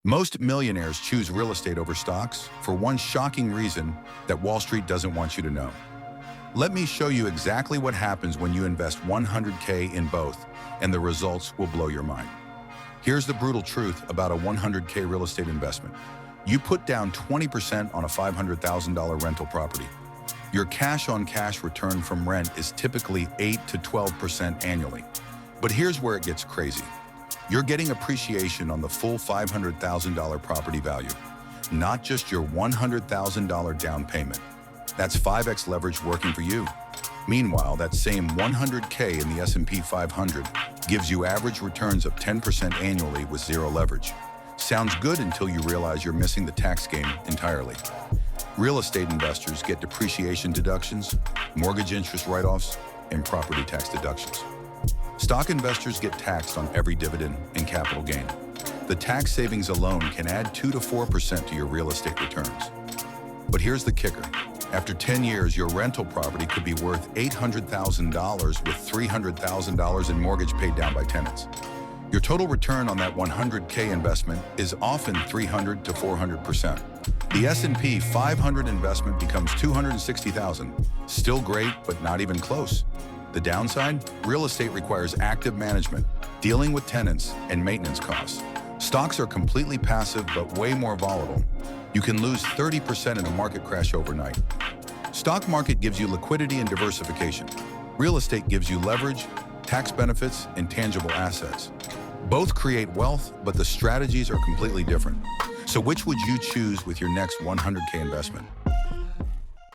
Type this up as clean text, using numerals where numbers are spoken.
Most millionaires choose real estate over stocks for one shocking reason that Wall Street doesn't want you to know. Let me show you exactly what happens when you invest 100K in both, and the results will blow your mind. Here's the brutal truth about a 100K real estate investment. You put down 20% on a $500,000 rental property. Your cash-on-cash return from rent is typically 8 to 12% annually. But here's where it gets crazy. You're getting appreciation on the full $500,000 property value, not just your $100,000 down payment. That's 5x leverage working for you. Meanwhile, that same 100K in the S&P 500 gives you average returns of 10% annually with zero leverage. Sounds good until you realize you're missing the tax game entirely. Real estate investors get depreciation deductions, mortgage interest write-offs, and property tax deductions. Stock investors get taxed on every dividend and capital gain. The tax savings alone can add 2 to 4% to your real estate returns. But here's the kicker. After 10 years, your rental property could be worth $800,000 with $300,000 in mortgage paid down by tenants. Your total return on that 100K investment is often 300 to 400%. The S&P 500 investment becomes $260,000. Still great, but not even close. The downside? Real estate requires active management, dealing with tenants, and maintenance costs. Stocks are completely passive, but way more volatile. You can lose 30% in a market crash overnight. Stock market gives you liquidity and diversification. Real estate gives you leverage, tax benefits, and tangible assets. Both create wealth, but the strategies are completely different. So which would you choose with your next 100K investment?